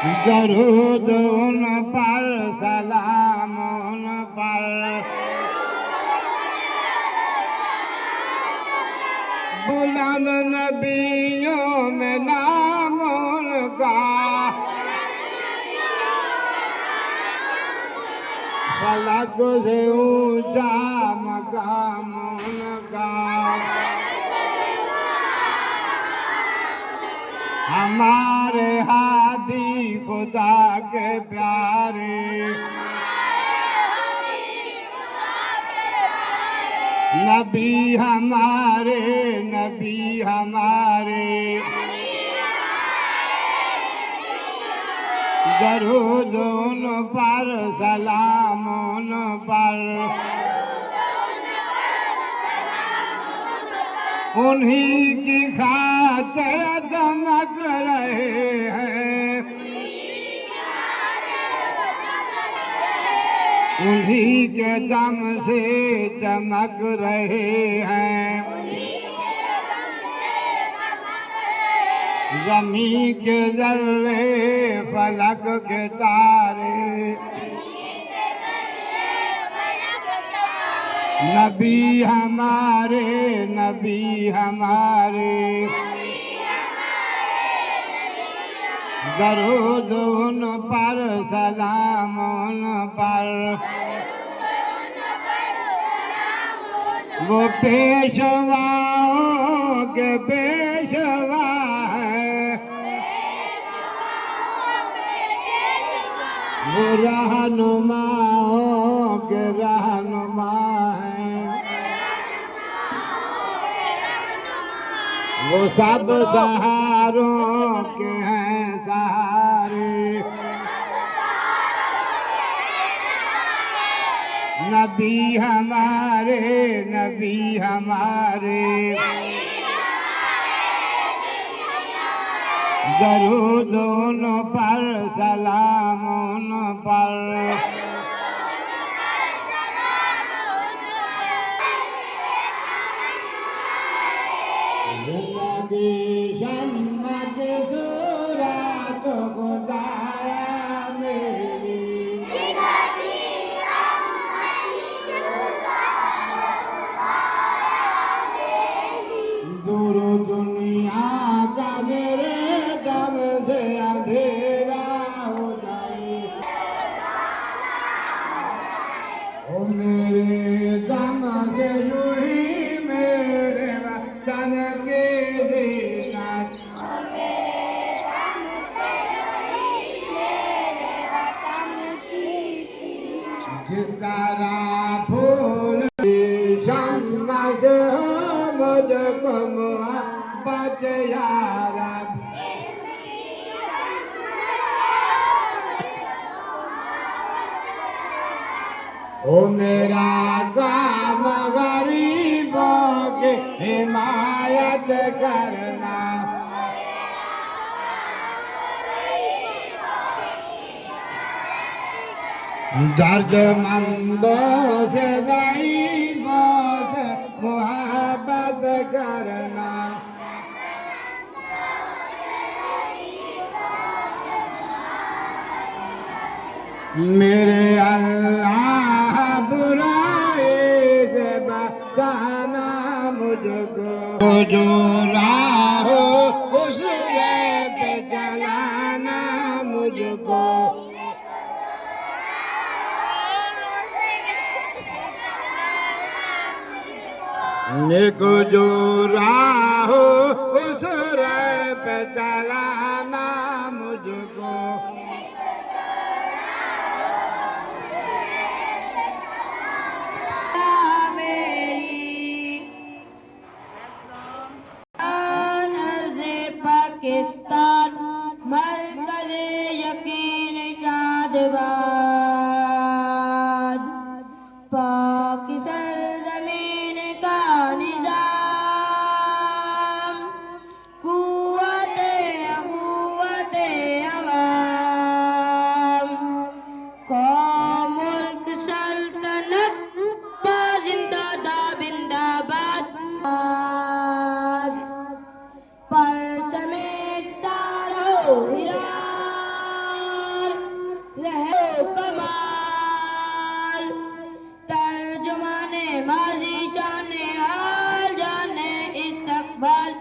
दरूद उन पर सलाम उन पर बुलंद नबियों में नाम उनका फलक से ऊंचा मकाम उनका हमारे हादी खुदा के प्यारे नबी हमारे नबी हमारे दरूद उन पर सलाम उन पर उन्हीं की खातिर चमक रहे हैं उन्हीं के दम से चमक रहे हैं ज़मीं के ज़र्रे फलक के तारे नबी हमारे नबी हमारे दरूद उन पर सलाम उन पर वो पेशवाओं के पेशवा है वो रहनुमाओं के रहनुमा है वो सब सहारों के हैं सहारे नबी हमारे नबी हमारे दरूद उन पर सलाम उन पर जिंदगी शम्मत सूरत गुजारा मेरी दूर दुनिया का मेरे दम से अंधेरा हो जाए ओ मेरे दम से रूही मेरे वतन के देना जिस तरह फूल शम्मा से मुझको मोहब्बत यारा ओ मेरा काम गरीबों की हिमायत करना दर्दमंदों से गरीबों से मोहब्बत करना मेरे अल्लाह बुराई से बचाना मुझको जो राह उस पे चलाना मुझको नेक जो राह उस पे चलाना मुझको पाकिस्तान मरकज़े यकीन शादबाद पाक सरज़मीन का निज़ाम कुव्वते अवाम कौम मुल्क सल्तनत जिंदा बिंदाबाद परचमे सितारों कमाल तर्जुमाने माजी शान हाल जाने इस्तकबाल